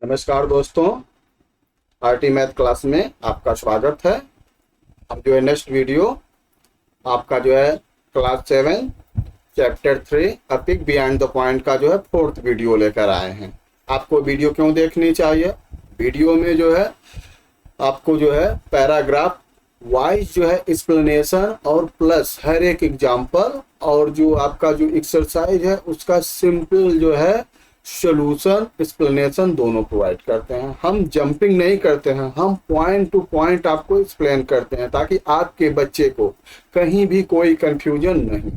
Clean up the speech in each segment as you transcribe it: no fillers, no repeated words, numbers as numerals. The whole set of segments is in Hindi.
नमस्कार दोस्तों, आरटी मैथ क्लास में आपका स्वागत है। अब जो है नेक्स्ट वीडियो आपका जो है class 7 chapter 3 epic beyond the point का जो है फोर्थ वीडियो लेकर आए हैं। आपको वीडियो क्यों देखनी चाहिए? वीडियो में जो है आपको जो है पैराग्राफ वाइज जो है एक्सप्लेनेशन और प्लस हर एक एग्जाम्पल और जो आपका जो एक्सरसाइज है उसका सिंपल जो है सोल्यूशन एक्सप्लेनेशन दोनों प्रोवाइड करते हैं। हम जंपिंग नहीं करते हैं, हम पॉइंट टू पॉइंट आपको एक्सप्लेन करते हैं ताकि आपके बच्चे को कहीं भी कोई कंफ्यूजन नहीं।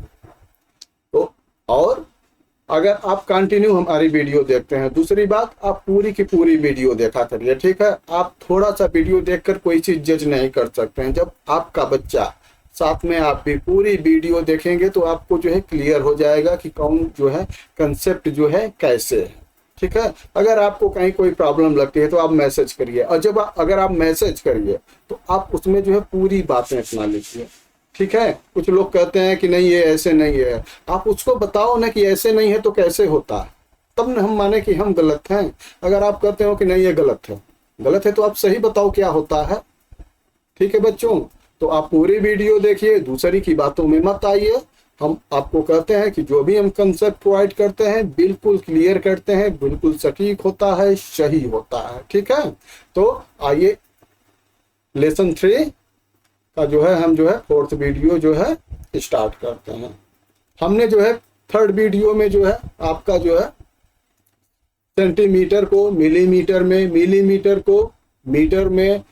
तो और अगर आप कंटिन्यू हमारी वीडियो देखते हैं, दूसरी बात आप पूरी की पूरी वीडियो देखा करिए, ठीक है। आप थोड़ा सा वीडियो देखकर कोई चीज जज नहीं कर सकते हैं। जब आपका बच्चा साथ में आप भी पूरी वीडियो देखेंगे तो आपको जो है क्लियर हो जाएगा कि कौन जो है कंसेप्ट जो है कैसे है, ठीक है। अगर आपको कहीं कोई प्रॉब्लम लगती है तो आप मैसेज करिए, और जब अगर आप मैसेज करिए तो आप उसमें जो है पूरी बातें अपना लिखिए, ठीक है। कुछ लोग कहते हैं कि नहीं ये ऐसे नहीं है, आप उसको बताओ ना कि ऐसे नहीं है तो कैसे होता है, तब न हम माने कि हम गलत हैं। अगर आप कहते हो कि नहीं ये गलत है तो आप सही बताओ क्या होता है, ठीक है बच्चों। तो आप पूरी वीडियो देखिए, दूसरी की बातों में मत आइए। हम आपको कहते हैं कि जो भी हम कंसेप्ट प्रोवाइड करते हैं बिल्कुल क्लियर करते हैं, बिल्कुल सटीक होता है, सही होता है, ठीक है। तो आइए लेसन 3 का जो है हम जो है फोर्थ वीडियो जो है स्टार्ट करते हैं। हमने जो है थर्ड वीडियो में जो है आपका जो है सेंटीमीटर को मिलीमीटर में, मिलीमीटर को मीटर में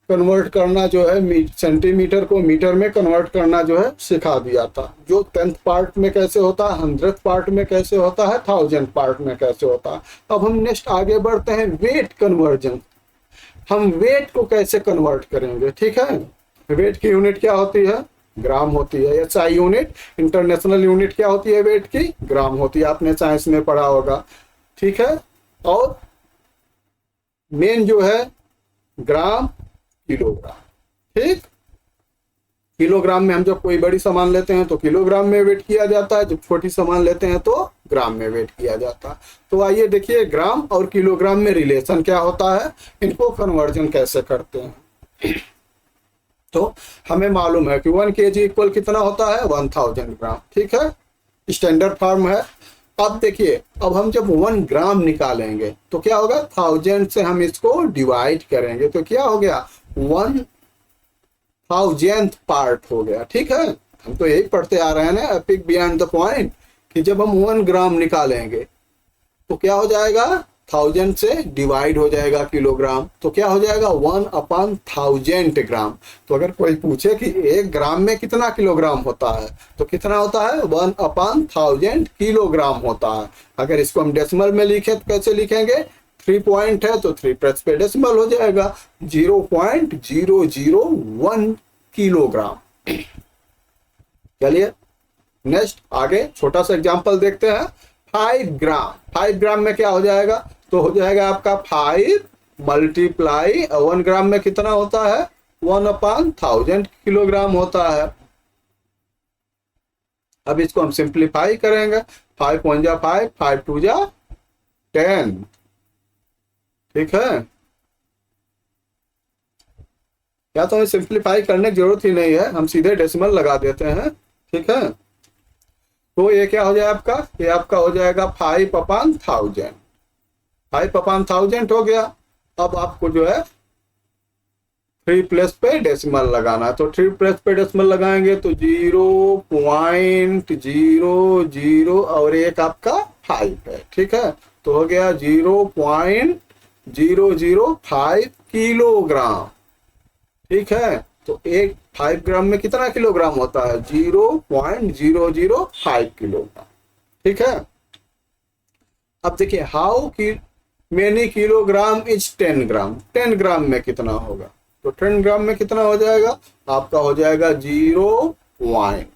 कन्वर्ट करना जो है, सेंटीमीटर को मीटर में कन्वर्ट करना जो है सिखा दिया था। जो 10th पार्ट में कैसे होता है, 100th पार्ट में कैसे होता है, 1000 पार्ट में कैसे होता है। अब हम नेक्स्ट आगे बढ़ते हैं वेट कन्वर्जन। हम वेट को कैसे कन्वर्ट करेंगे, ठीक है। वेट की यूनिट क्या होती है? ग्राम होती है। एसआई यूनिट, इंटरनेशनल यूनिट क्या होती है वेट की? ग्राम होती है, आपने साइंस में पढ़ा होगा, ठीक है। और मेन जो है ग्राम किलोग्राम, ठीक। किलोग्राम में हम जब कोई बड़ी सामान लेते हैं तो किलोग्राम में वेट किया जाता है, जब छोटी सामान लेते हैं तो ग्राम में वेट किया जाता है। तो आइए देखिए ग्राम और किलोग्राम में रिलेशन क्या होता है, इनको कन्वर्जन कैसे करते हैं। तो हमें मालूम है कि 1 kg इक्वल कितना होता है? 1000 ग्राम, ठीक है, स्टैंडर्ड फॉर्म है। अब देखिए, अब हम जब 1 ग्राम निकालेंगे तो क्या होगा? 1000 से हम इसको डिवाइड करेंगे तो क्या हो गया? 1000th पार्ट हो गया, ठीक है। हम तो यही पढ़ते आ रहे हैं ना एपिक बियॉन्ड द पॉइंट, कि जब हम 1 ग्राम निकालेंगे तो क्या हो जाएगा? 1000 से डिवाइड हो जाएगा किलोग्राम, तो क्या हो जाएगा? 1/1000 ग्राम। तो अगर कोई पूछे कि 1 ग्राम में कितना किलोग्राम होता है तो कितना होता है? 1/1000 किलोग्राम होता है। अगर इसको हम डेसिमल में लिखे तो कैसे लिखेंगे? 3 पॉइंट है तो 3 प्लस पे डेसिमल हो जाएगा, 0.001 किलोग्राम। चलिए नेक्स्ट आगे छोटा सा एग्जांपल देखते हैं। 5 ग्राम, 5 ग्राम में क्या हो जाएगा? तो हो जाएगा आपका 5 मल्टीप्लाई 1 ग्राम में कितना होता है? 1/1000 किलोग्राम होता है। अब इसको हम सिंप्लीफाई करेंगे, 5 1 जा 5, 5 2 जा 10, ठीक है। या तो हमें सिंप्लीफाई करने की जरूरत ही नहीं है, हम सीधे डेसिमल लगा देते हैं, ठीक है। तो ये क्या हो जाए आपका? ये आपका हो जाएगा 5/1000, 5/1000 हो गया। अब आपको जो है 3 प्लस पे डेसिमल लगाना, तो 3 प्लस पे डेसिमल लगाएंगे तो 0.00 और एक आपका 5 है, ठीक है। तो हो गया 0.005 किलोग्राम, ठीक है। तो एक 5 ग्राम में कितना किलोग्राम होता है? 0.005 किलोग्राम, ठीक है। अब देखिए हाउ की मेनी किलोग्राम इज 10 ग्राम, 10 ग्राम में कितना होगा? तो 10 ग्राम में कितना हो जाएगा? आपका हो जाएगा 0 पॉइंट,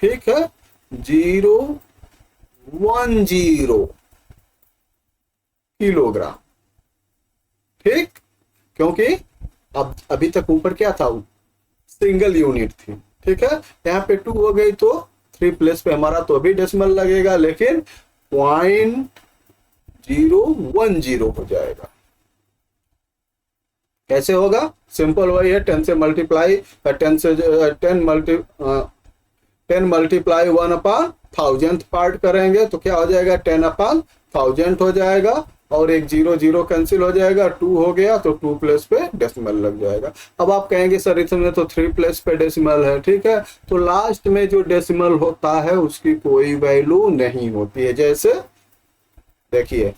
ठीक है, 010 किलोग्राम, ठीक। क्योंकि अब अभी तक ऊपर क्या था? सिंगल यूनिट थी, ठीक है। यहाँ पे 2 हो गई तो 3 प्लस पे हमारा तो अभी डेसिमल लगेगा, लेकिन 0.010 हो जाएगा, कैसे होगा? सिंपल वही है, 10 से मल्टीप्लाई 10 मल्टीप्लाई 1/1000 पार्ट करेंगे तो क्या हो जाएगा? 10/1000 हो जाएगा, और एक 0 0 कैंसिल हो जाएगा, 2 हो गया तो 2 प्लेस पे डेसिमल लग जाएगा। अब आप कहेंगे सर इसमें तो 3 प्लेस पे डेसिमल है, ठीक है, तो लास्ट में जो डेसिमल होता है उसकी कोई वैल्य't नहीं होती है। जैसे देखिए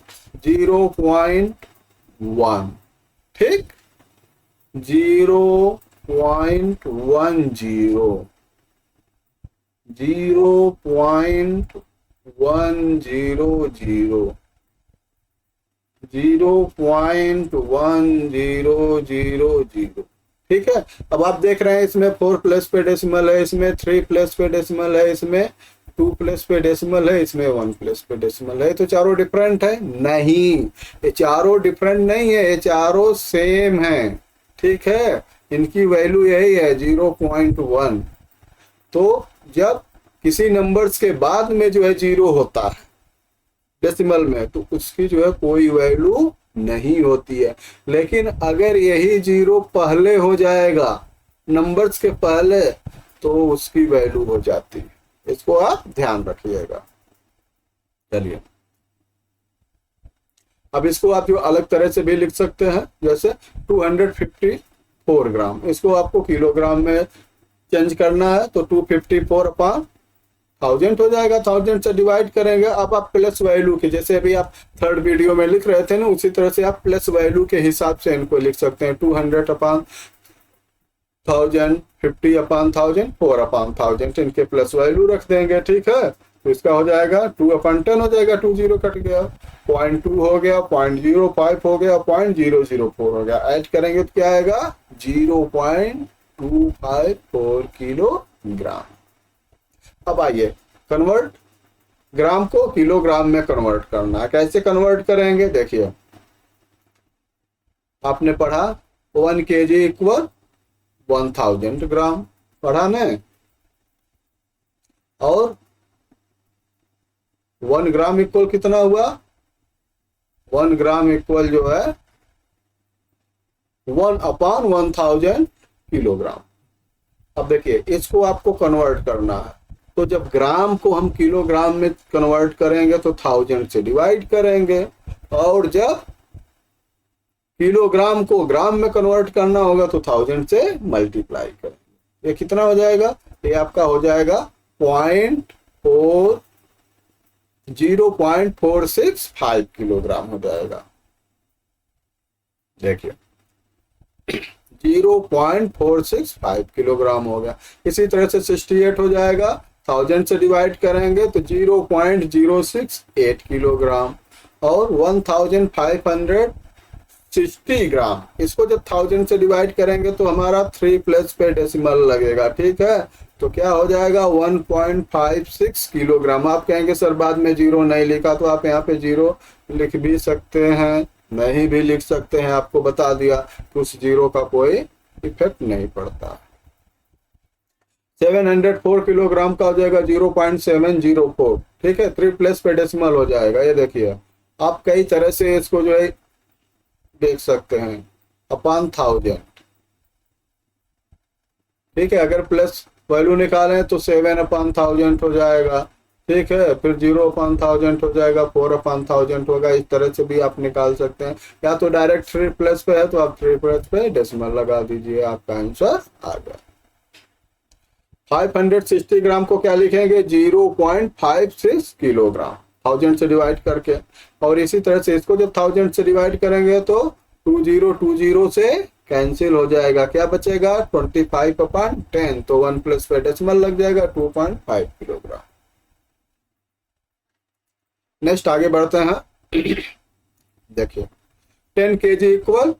0.1, ठीक, 0.10, 0.100, 0.1000, ठीक है। अब आप देख रहे हैं इसमें 4 प्लेस पे डेसिमल है, इसमें 3 प्लेस पे डेसिमल है, इसमें 2 प्लेस पे डेसिमल है, इसमें 1 प्लेस पे डेसिमल है। तो चारों डिफरेंट है? नहीं, ये चारों डिफरेंट नहीं है, ये चारों सेम है, ठीक है। इनकी वैल्यू यही है 0.1। तो जब किसी नंबर्स के बाद में जो है 0 होता है डेसिमल में, तो उसकी जो है कोई वैल्यू नहीं होती है। लेकिन अगर यही 0 पहले हो जाएगा नंबर्स के पहले, तो उसकी वैल्यू हो जाती है। इसको आप ध्यान रखिएगा। चलिए, अब इसको आप जो अलग तरह से भी लिख सकते हैं, जैसे 254 ग्राम, इसको आपको किलोग्राम में चेंज करना है तो 254/1000 हो जाएगा, 1000 से डिवाइड करेंगे। अब आप प्लस वैल्यू के, जैसे अभी आप थर्ड वीडियो में लिख रहे थे ना, उसी तरह से आप प्लस वैल्यू के हिसाब से इनको लिख सकते हैं। 200/1000, 50/1000, 4/1000, इनके प्लस वैल्यू रख देंगे, ठीक है। तो इसका हो जाएगा 2/10 हो जाएगा, 2 0 कट गया, 0.2 हो गया, 0.05 हो गया, 0.004 हो गया। ऐड करेंगे तो क्या आएगा? 0.254 किलोग्राम। अब आइए कन्वर्ट ग्राम को किलोग्राम में कन्वर्ट करना है। कैसे कन्वर्ट करेंगे? देखिए, आपने पढ़ा 1 kg इक्वल 1000 ग्राम, पढ़ा ना, और 1 ग्राम इक्वल कितना हुआ? 1 ग्राम इक्वल जो है 1/1000 किलोग्राम। अब देखिए, इसको आपको कन्वर्ट करना है, तो जब ग्राम को हम किलोग्राम में कन्वर्ट करेंगे तो 1000 से डिवाइड करेंगे, और जब किलोग्राम को ग्राम में कन्वर्ट करना होगा तो 1000 से मल्टीप्लाई करेंगे। ये कितना हो जाएगा? ये आपका हो जाएगा 0.465 किलोग्राम हो जाएगा। देखिए 0.465 किलोग्राम हो गया। इसी तरह से 68 हो जाएगा, 1000 से डिवाइड करेंगे तो 0.068 किलोग्राम, और 1560 ग्राम। इसको जब 1000 से डिवाइड करेंगे तो हमारा 3 प्लेस पे डेसिमल लगेगा, ठीक है। तो क्या हो जाएगा? 1.56 किलोग्राम। आप कहेंगे सर बाद में 0 नहीं लिखा, तो आप यहाँ पे 0 लिख भी सकते हैं, नहीं भी लिख सकते हैं। आपको बता दिया कि उस 0 का कोई इफेक्ट नहीं पड़ता। 704 किलोग्राम का हो जाएगा 0.704, ठीक है। 3 प्लेस पे डेसिमल हो जाएगा। ये देखिए, आप कई तरह से इसको जो है देख सकते हैं, अपॉन 1000, ठीक है। अगर प्लस वैल्यू निकालें तो 7/1000 हो जाएगा, ठीक है। फिर 0/1000 हो जाएगा, 4/1000 होगा। इस तरह से भी आप निकाल सकते हैं, या तो डायरेक्ट 3 प्लस पे है तो आप 3 प्लस पे डेसिमल लगा दीजिए, आपका आंसर आ गया। 560 ग्राम को क्या लिखेंगे? 0.56 किलोग्राम, 1000 से डिवाइड करके। और इसी तरह से इसको जब 1000 से डिवाइड करेंगे तो 20 से कैंसिल हो जाएगा, क्या बचेगा? 25/10, तो 1 प्लस पे डेसिमल लग जाएगा, 2.5 किलोग्राम। नेक्स्ट आगे बढ़ते हैं। देखिए 10 kg इक्वल,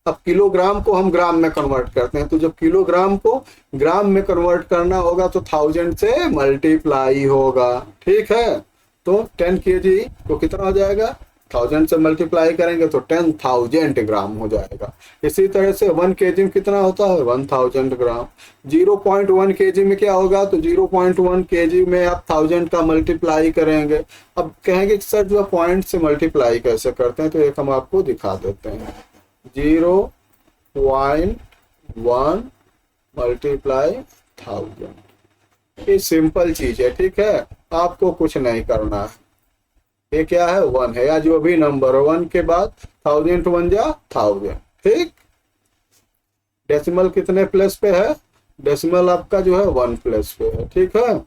अब किलोग्राम को हम ग्राम में कन्वर्ट करते हैं, तो जब किलोग्राम को ग्राम में कन्वर्ट करना होगा तो 1000 से मल्टीप्लाई होगा, ठीक है। तो 10 kg को कितना हो जाएगा? 1000 से मल्टीप्लाई करेंगे तो 10,000 ग्राम हो जाएगा। इसी तरह से 1 kg में कितना होता है? 1000 ग्राम। 0.1 kg में क्या होगा? तो 0.1 kg में आप 1000 का मल्टीप्लाई करेंगे। अब कहेंगे सर जो पॉइंट से मल्टीप्लाई कैसे करते हैं, तो एक हम आपको दिखा देते हैं। 0 0.1 मल्टीप्लाई 1000। ये सिंपल चीज है, ठीक है, आपको कुछ नहीं करना है। ये क्या है, 1 है, या जो भी नंबर 1 के बाद 1000 to 1 जा 1000, ठीक। डेसिमल कितने प्लेस पे है, डेसिमल आपका जो है 1 प्लेस पे है, ठीक है।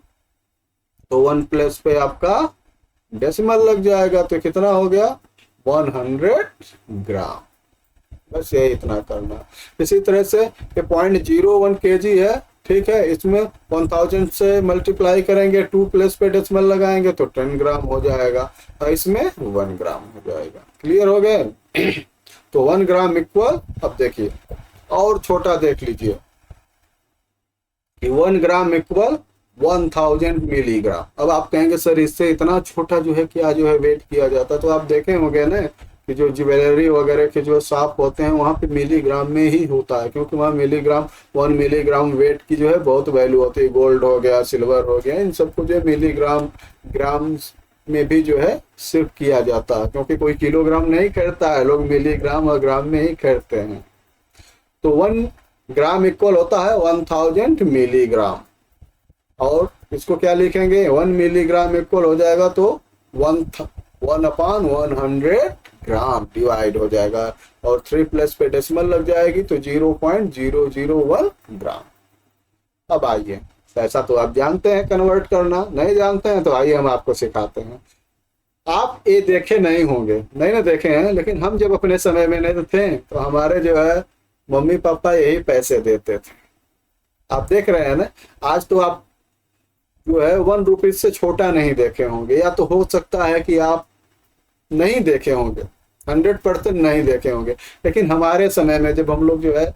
तो 1 प्लेस पे आपका डेसिमल लग जाएगा, तो कितना हो गया 100 ग्राम। बस ये इतना करना। इसी तरह से ये 0.01 kg है, ठीक है, इसमें 1000 से मल्टीप्लाई करेंगे, 2 प्लेस पे डेसिमल लगाएंगे तो 10 ग्राम हो जाएगा, और इसमें 1 ग्राम हो जाएगा। क्लियर हो गए? तो 1 ग्राम इक्वल, अब देखिए और छोटा देख लीजिए कि 1 ग्राम इक्वल 1000 मिलीग्राम। अब आप कहेंगे सर इससे इतना छोटा जो है क्या जो है वेट किया जाता, तो आप देखे होंगे ना कि जो ज्वेलरी वगैरह के जो शाप होते हैं वहाँ पे मिलीग्राम में ही होता है, क्योंकि वहाँ मिलीग्राम 1 मिलीग्राम वेट की जो है बहुत वैल्यू होती है। गोल्ड हो गया, सिल्वर हो गया, इन सबको जो मिलीग्राम ग्राम्स में भी जो है सिर्फ किया जाता है, क्योंकि कोई किलोग्राम नहीं करता है, लोग मिलीग्राम और ग्राम में ही करते हैं। तो 1 ग्राम इक्वल होता है 1000 मिलीग्राम, और इसको क्या लिखेंगे, 1 मिलीग्राम इक्वल हो जाएगा तो 1/100 ग्राम डिवाइड हो जाएगा, और 3 प्लेस पे डेसिमल लग जाएगी तो 0.001 ग्राम। अब आइए, ऐसा तो आप जानते हैं कन्वर्ट करना, नहीं जानते हैं तो आइए हम आपको सिखाते हैं। आप ये देखे नहीं होंगे, नहीं ना देखे हैं, लेकिन हम जब अपने समय में नहीं थे तो हमारे जो है मम्मी पापा यही पैसे देते थे। आप देख रहे हैं ना, आज तो आप जो है 1 रुपीज से छोटा नहीं देखे होंगे, या तो हो सकता है कि आप नहीं देखे होंगे, 100% नहीं देखे होंगे। लेकिन हमारे समय में जब हम लोग जो है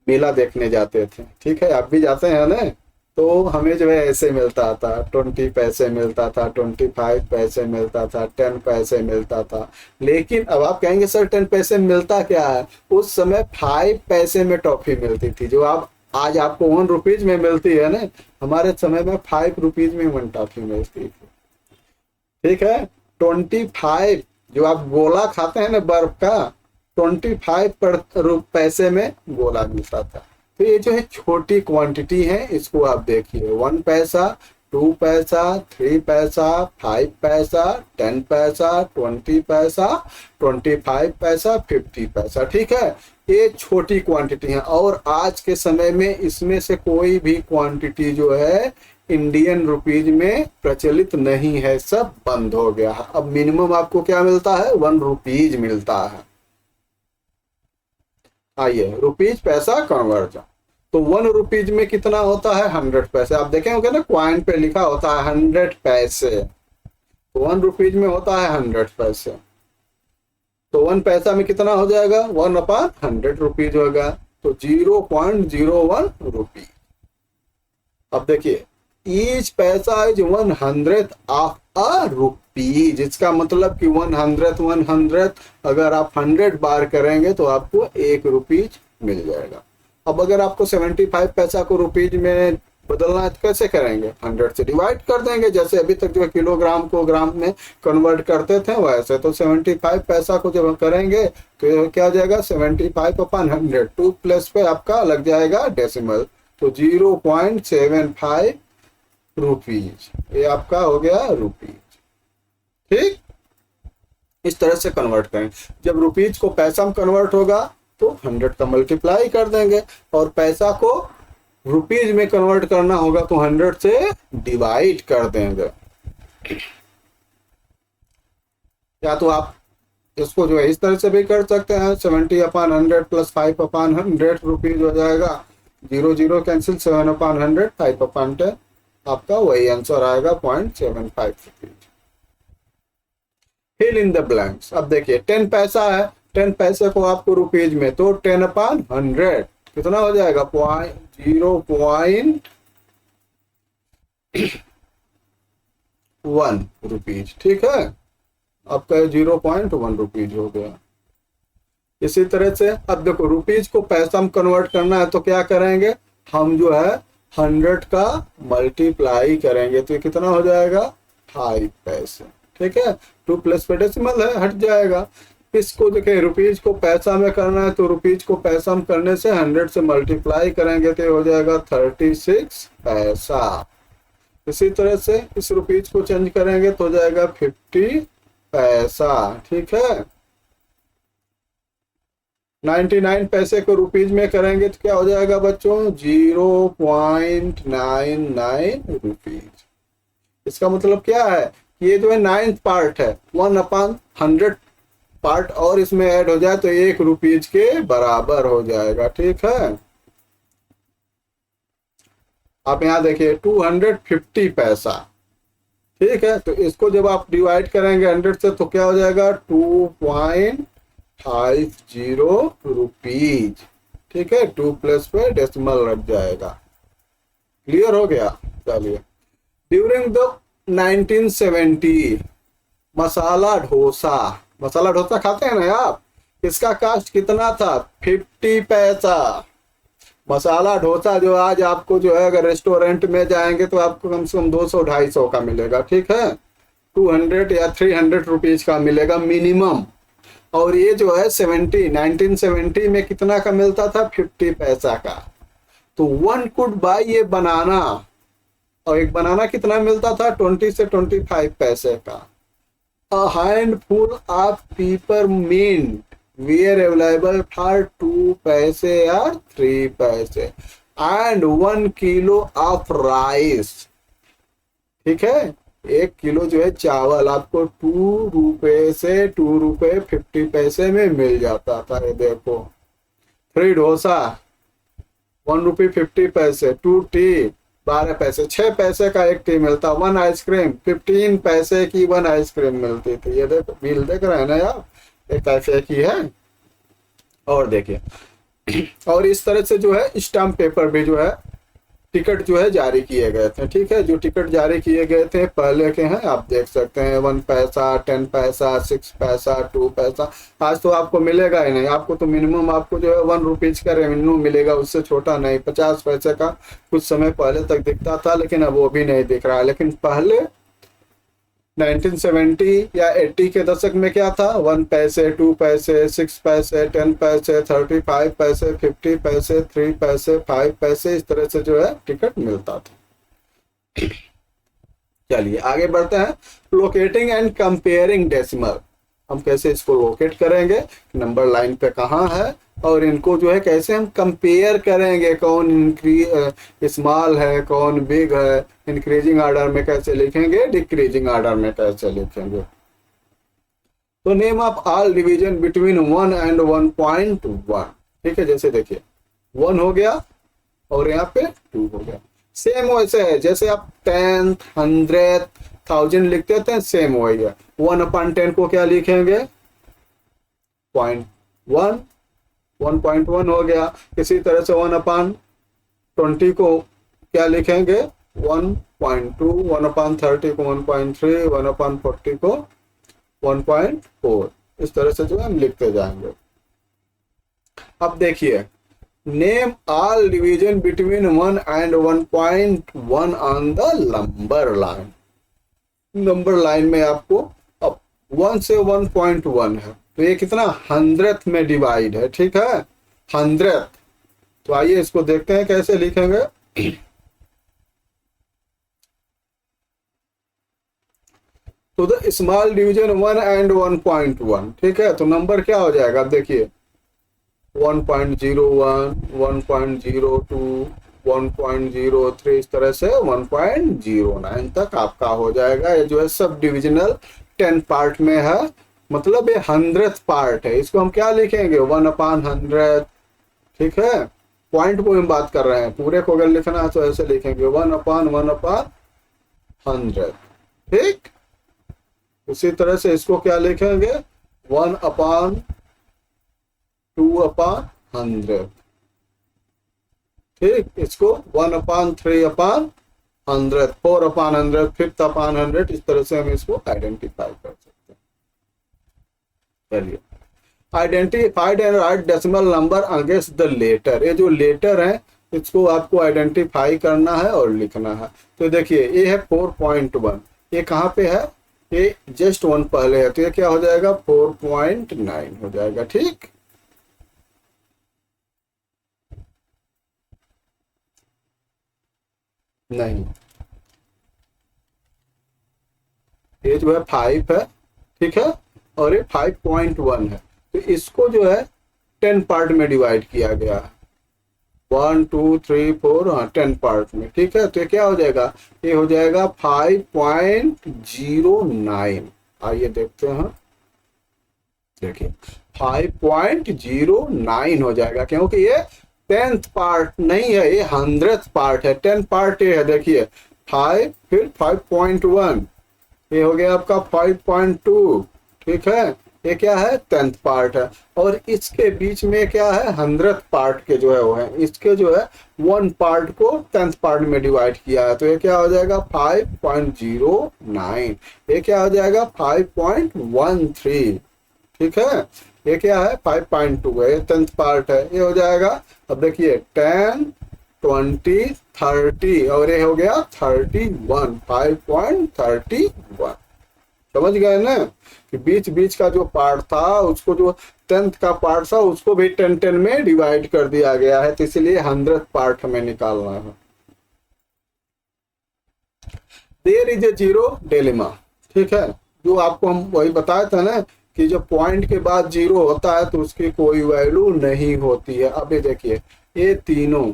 मेला देखने जाते थे, ठीक है, आप भी जाते हैं ना, तो हमें जो है ऐसे मिलता था, 20 पैसे मिलता था, 25 पैसे मिलता था, 10 पैसे मिलता था। लेकिन अब आप कहेंगे सर 10 पैसे मिलता क्या है, उस समय 5 पैसे में टॉफी मिलती थी, जो आप आज आपको 1 रुपीज में मिलती है ना, हमारे समय में 5 रुपीज में 1 टॉफी मिलती थी, ठीक है। 25 जो आप गोला खाते हैं ना बर्फ का, 25 पैसे में गोला मिलता था। तो ये जो है छोटी क्वांटिटी है, इसको आप देखिए, 1 पैसा, 2 पैसा, 3 पैसा, 5 पैसा, 10 पैसा, 20 पैसा, 25 पैसा, 50 पैसा, ठीक है। ये छोटी क्वांटिटी है, और आज के समय में इसमें से कोई भी क्वांटिटी जो है इंडियन रुपीज में प्रचलित नहीं है, सब बंद हो गया है। अब मिनिमम आपको क्या मिलता है, 1 रुपीज मिलता है। आइए रुपीज पैसा कन्वर्जन, तो 1 रुपीज में कितना होता है, 100 पैसे। आप देखे होंगे ना क्वाइन पे लिखा होता है 100 पैसे, तो 1 रुपीज में होता है 100 पैसे। तो 1 पैसा में कितना हो जाएगा, 1/100 रुपीज होगा, तो 0.01 रुपीज। अब देखिए, ईच पैसा is 100th of a rupees, इसका मतलब कि 100 अगर आप 100 बार करेंगे तो आपको 1 रुपीज मिल जाएगा। अब अगर आपको 75 पैसा को रुपीज में बदलना है तो कैसे करेंगे, 100 से डिवाइड कर देंगे, जैसे अभी तक जो किलोग्राम को ग्राम में कन्वर्ट करते थे वैसे। तो 75 पैसा को जब हम करेंगे तो क्या हो जाएगा, 75/100, 2 प्लेस पे आपका लग जाएगा डेसिमल, तो 0.75 रुपीज, ये आपका हो गया रुपीज, ठीक। इस तरह से कन्वर्ट करें। जब रुपीज को पैसा में कन्वर्ट होगा तो 100 का मल्टीप्लाई कर देंगे, और पैसा को रुपीज में कन्वर्ट करना होगा तो 100 से डिवाइड कर देंगे। या तो आप इसको जो है इस तरह से भी कर सकते हैं, 70/100 प्लस 5/100 रुपीज हो जाएगा, 0 कैंसिल, 7/100, 5/10, आपका वही आंसर आएगा 0.75 rupees. Fill in the blanks. अब देखिए 10 पैसा है, 10 पैसे को आपको रुपीज में, तो 10/100 कितना हो जाएगा, 0.1 रुपीज, ठीक है। आपका 0.1 रुपीज हो गया। इसी तरह से अब देखो रुपीज को पैसा में कन्वर्ट करना है तो क्या करेंगे, हम जो है 100 का मल्टीप्लाई करेंगे, तो ये कितना हो जाएगा, 5 पैसे, ठीक है। 2 प्लस पे डेसिमल है, हट जाएगा, इसको देखिए, रुपीज को पैसा में करना है तो रुपीज को पैसा में करने से 100 से मल्टीप्लाई करेंगे तो हो जाएगा 36 पैसा। इसी तरह से इस रुपीज को चेंज करेंगे तो हो जाएगा 50 पैसा। ठीक है, 99 पैसे को रुपीज में करेंगे तो क्या हो जाएगा बच्चों, 0.99 रुपीज। इसका मतलब क्या है, ये जो है 9th पार्ट है, 1/100 पार्ट और इसमें ऐड हो जाए तो 1 रुपीज के बराबर हो जाएगा। ठीक है, आप यहाँ देखिए 250 पैसा। ठीक है, तो इसको जब आप डिवाइड करेंगे 100 से तो क्या हो जाएगा, 2.50 रुपीज। ठीक है, 2 प्लस पे डेसिमल लग जाएगा। क्लियर हो गया। चलिए, ड्यूरिंग द 1970 मसाला डोसा खाते हैं ना आप, इसका कास्ट कितना था, 50 पैसा। मसाला डोसा जो आज आपको जो है अगर रेस्टोरेंट में जाएंगे तो आपको कम से कम 200-250 का मिलेगा। ठीक है, 200 या 300 रुपीज का मिलेगा मिनिमम। और ये जो है 1970 में कितना का मिलता था, 50 पैसा का। तो 1 कुड बाय ये बनाना, और एक बनाना कितना मिलता था, 20 से 25 पैसे का। A handful of peppermint were available for 2 पैसे या 3 पैसे and 1 किलो of rice। ठीक है, 1 किलो जो है चावल आपको 2 रुपए से 2 रुपए 50 पैसे में मिल जाता था। ये देखो, 3 डोसा 1 रुपये 50 पैसे, 2 टी 12 पैसे, 6 पैसे का 1 टी मिलता। 1 आइसक्रीम 15 पैसे की 1 आइसक्रीम मिलती थी। ये देखो, बिल देख रहे हैं ना यार, एक पैसे की है। और देखिए, और इस तरह से जो है स्टाम्प पेपर भी जो है, टिकट जो है जारी किए गए थे। ठीक है, जो टिकट जारी किए गए थे पहले के हैं, आप देख सकते हैं 1 पैसा, 10 पैसा, 6 पैसा, 2 पैसा। आज तो आपको मिलेगा ही नहीं, आपको तो मिनिमम आपको जो है 1 रुपीज का रेवेन्यू मिलेगा, उससे छोटा नहीं। 50 पैसे का कुछ समय पहले तक दिखता था, लेकिन अब वो भी नहीं दिख रहा है। लेकिन पहले 1970 या 80 के दशक में क्या था, 1 पैसे, 2 पैसे, 6 पैसे, 10 पैसे, 35 पैसे, 50 पैसे, 3 पैसे, 5 पैसे, इस तरह से जो है टिकट मिलता था। चलिए आगे बढ़ते हैं। लोकेटिंग एंड कंपेयरिंग डेसिमल, हम कैसे इसको लोकेट करेंगे, नंबर लाइन पे कहाँ है, और इनको जो है कैसे हम कंपेयर करेंगे, कौन स्मॉल है, कौन बिग है, इंक्रीजिंग ऑर्डर में कैसे लिखेंगे, डिक्रीजिंग ऑर्डर में कैसे लिखेंगे। तो name of all division between 1 and 1.1। ठीक है, जैसे देखिए 1 हो गया और यहाँ पे 2 हो गया। सेम वैसे है, जैसे आप 10, 100, 1000 लिखते थे, सेम वही है। 1/10 को क्या लिखेंगे, 0.1, 1.1 हो गया। इसी तरह से 1/20 को क्या लिखेंगे, 1.2, 1/30 को 1.3, 1/40 को 1.4। इस तरह से जो हम लिखते जाएंगे। अब देखिए, name all division between 1 and 1.1 on the number line. Number line में आपको अब 1 से 1.1 है, तो ये कितना 100th में डिवाइड है। ठीक है, 100th। तो आइए इसको देखते हैं कैसे लिखेंगे। तो द स्मॉल डिवीजन 1 एंड 1.1। ठीक है, तो नंबर क्या हो जाएगा, अब देखिए 1.01, 1.02, 1.03, इस तरह से 1.09 तक आपका हो जाएगा। ये जो है सब डिविजनल 10 पार्ट में है, मतलब ये 100th पार्ट है। इसको हम क्या लिखेंगे, 1/100। ठीक है, पॉइंट को हम बात कर रहे हैं, पूरे को अगर लिखना है तो ऐसे लिखेंगे 1/100। ठीक, उसी तरह से इसको क्या लिखेंगे, 1/2/100। ठीक, इसको 1/3/100, 4/100, 5/100, इस तरह से हम इसको आइडेंटिफाई कर सकते हैं। चलिए, identified and write decimal number against the letter. ये जो लेटर है इसको आपको आइडेंटिफाई करना है और लिखना है। तो देखिए, ये है 4.1, ये कहाँ पे है, ये जस्ट 1 पहले है, तो ये क्या हो जाएगा 4.9 हो जाएगा। ठीक, नहीं, ये जो है 5 है, ठीक है, और ये 5.1 है, तो इसको जो है 10 पार्ट में डिवाइड किया गया है, 1 2 3 4, हाँ 10 पार्ट में। ठीक है, तो ये क्या हो जाएगा, ये हो जाएगा 5.09। आइए देखते हैं, देखिए 5.09 हो जाएगा, क्योंकि ये 10th पार्ट नहीं है, ये 100th पार्ट है। 10 पार्ट ये है, देखिए 5 फिर 5.1, ये हो गया आपका 5.2। ठीक है, ये क्या है 10th पार्ट है, और इसके बीच में क्या है 100th पार्ट के जो है वो है, इसके जो है 1 पार्ट को 10th पार्ट में डिवाइड किया है, तो ये क्या हो जाएगा 5.09। ये क्या हो जाएगा 5.13। ठीक है, ये क्या है 5.2 है, ये 10th पार्ट है, ये हो जाएगा। अब देखिए 10 20 30 और ये हो गया 31, 5.31। समझ गए ना कि बीच बीच का जो पार्ट था उसको, जो 10th का पार्ट था उसको भी 10 में डिवाइड कर दिया गया है, तो इसलिए 100th पार्ट हमें निकालना है। There is a zero dilemma. ठीक है, जो आपको हम वही बताया था ना कि जब पॉइंट के बाद जीरो होता है तो उसकी कोई वैल्यू नहीं होती है। अब ये देखिए, ये तीनों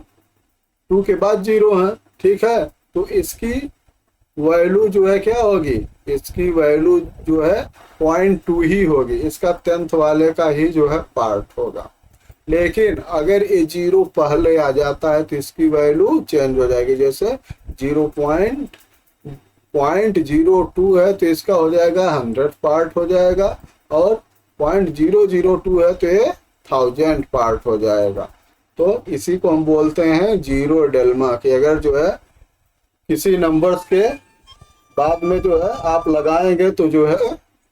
2 के बाद जीरो है, ठीक है, तो इसकी वैल्यू जो है क्या होगी, इसकी वैल्यू जो है 0.2 ही होगी, इसका 10th वाले का ही जो है पार्ट होगा। लेकिन अगर ये जीरो पहले आ जाता है तो इसकी वैल्यू चेंज हो जाएगी, जैसे 0.02 है तो इसका हो जाएगा 100 पार्ट हो जाएगा, और 0.002 है तो ये 1000 पार्ट हो जाएगा। तो इसी को हम बोलते हैं जीरो डेल्मा, कि अगर जो है किसी नंबर्स के बाद में जो है आप लगाएंगे तो जो है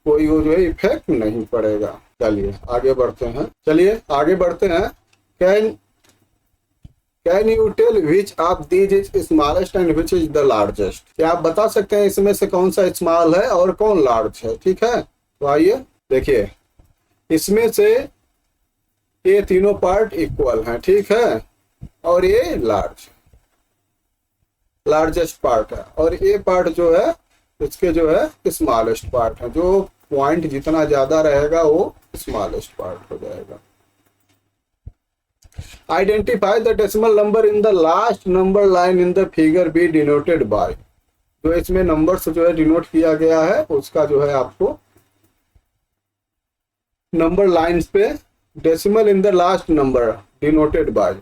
कोई वो जो है इफेक्ट नहीं पड़ेगा। चलिए आगे बढ़ते हैं, can you tell which of these is smallest and which is the largest. क्या आप बता सकते हैं इसमें से कौन सा स्मॉल है और कौन लार्ज है। ठीक है, तो आइए देखिए, इसमें से ये तीनों पार्ट इक्वल हैं, ठीक है, और ये लार्जेस्ट पार्ट है, और ये पार्ट जो है इसके जो है स्मॉलेस्ट पार्ट है। जो पॉइंट जितना ज्यादा रहेगा वो स्मॉलेस्ट पार्ट हो जाएगा। Identify the decimal number in the last number line in the figure B denoted by. जो इसमें नंबर से जो है डिनोट किया गया है उसका जो है आपको नंबर लाइंस पे decimal in the last number denoted by,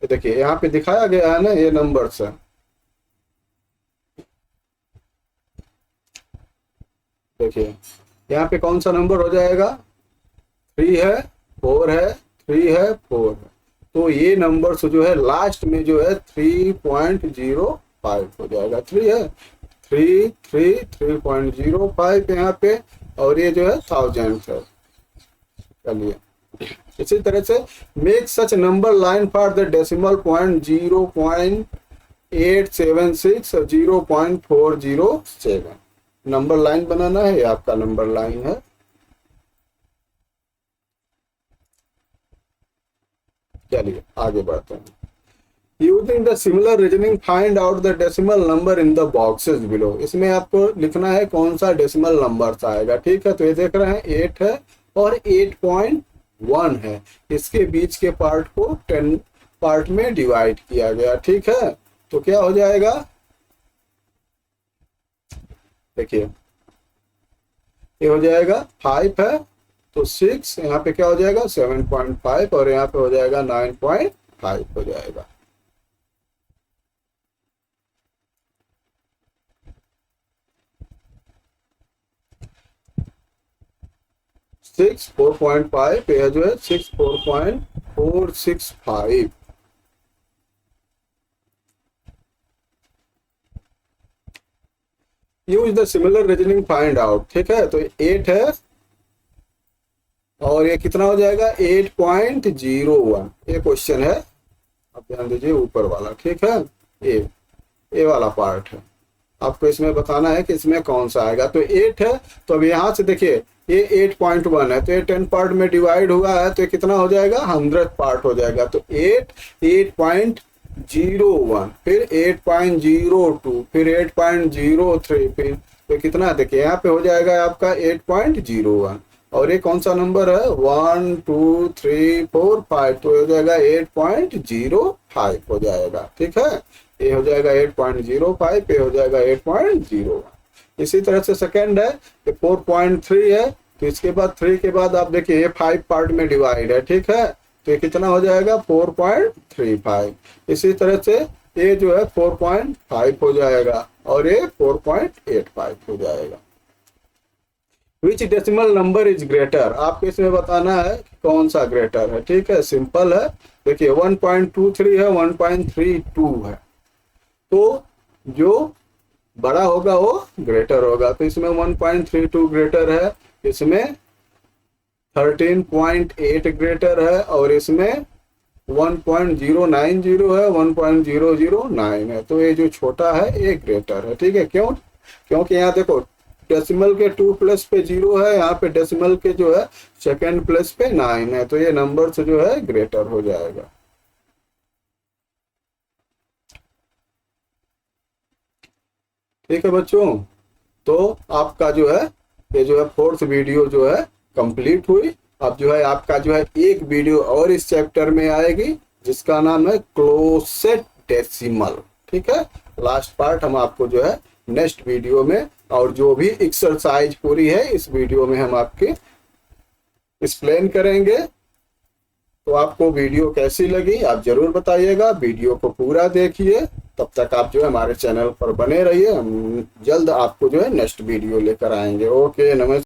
देखिए यहाँ पे दिखाया गया है ना, ये नंबर से देखिए यहाँ पे कौन सा नंबर हो जाएगा, 3 है 4 है 3 है 4 है, तो ये नंबर से जो है लास्ट में जो है 3.05 हो जाएगा। 3 है 3.05 यहाँ पे, और ये जो है 1000 है। चलिए इसी तरह से make such number line for the decimal point 0.876 और 0.407। नंबर लाइन बनाना है, ये आपका नंबर लाइन है। चलिए आगे बढ़ते हैं। Using the similar reasoning find out the decimal number in the boxes below. इसमें आपको लिखना है कौन सा डेसिमल नंबर आएगा। ठीक है, तो ये देख रहे हैं 8 है और 8.1 है, इसके बीच के पार्ट को 10 पार्ट में डिवाइड किया गया। ठीक है, तो क्या हो जाएगा, देखिए ये हो जाएगा 5 है तो 6, यहाँ पे क्या हो जाएगा 7.5, और यहाँ पे हो जाएगा 9.5 हो जाएगा। सिक्स 4.5, यह जो है 6 4.465। Use the similar reasoning find out. ठीक है, तो 8 है और ये कितना हो जाएगा 8.01। ये क्वेश्चन है, आप ध्यान दीजिए ऊपर वाला। ठीक है, ए वाला पार्ट है। आपको इसमें बताना है कि इसमें कौन सा आएगा। तो 8 है, तो अब यहाँ से देखिए ये 8.1 है, तो ये 10 पार्ट में डिवाइड हुआ है, तो ये कितना हो जाएगा, 100 पार्ट हो जाएगा। तो 8.01, फिर 8.02, फिर 8.03, फिर तो कितना देखिए यहाँ पे हो जाएगा आपका 8.01। और ये कौन सा नंबर है, 1 2 3 4 5, तो हो जाएगा 8.05 हो जाएगा। ठीक है, ये हो जाएगा 8.05, ये हो जाएगा 8.01। इसी तरह से सेकंड है, ये 4.3 है, तो इसके बाद 3 के बाद आप देखिए ये 5 पार्ट में डिवाइड है। ठीक है, तो ये कितना हो जाएगा, 4.35। इसी तरह से ये जो है 4.5 हो जाएगा, और ये 4.85 हो जाएगा। विच डेसिमल नंबर इज ग्रेटर, आपको इसमें बताना है कि कौन सा ग्रेटर है। ठीक है, सिंपल है, देखिए 1.23 है, 1.32 है, तो जो बड़ा होगा वो ग्रेटर होगा। तो इसमें 1.32 ग्रेटर है, इसमें 13.8 ग्रेटर है, और इसमें 1.090 है, 1.009 है। तो ये जो छोटा है ये ग्रेटर है। ठीक है, क्यों, क्योंकि यहाँ देखो डेसिमल के 2 प्लस पे 0 है, यहाँ पे डेसिमल के जो है सेकेंड प्लस पे 9 है, तो ये नंबर से जो है ग्रेटर हो जाएगा। ठीक है बच्चों, तो आपका जो है ये जो है 4th वीडियो जो है कंप्लीट हुई। अब जो है आपका जो है एक वीडियो और इस चैप्टर में आएगी, जिसका नाम है क्लोसेट डेसिमल। ठीक है, लास्ट पार्ट हम आपको जो है नेक्स्ट वीडियो में, और जो भी एक्सरसाइज पूरी है इस वीडियो में हम आपके एक्सप्लेन करेंगे। तो आपको वीडियो कैसी लगी आप जरूर बताइएगा, वीडियो को पूरा देखिए। तब तक आप जो है हमारे चैनल पर बने रहिए, हम जल्द आपको जो है नेक्स्ट वीडियो लेकर आएंगे। ओके, नमस्कार।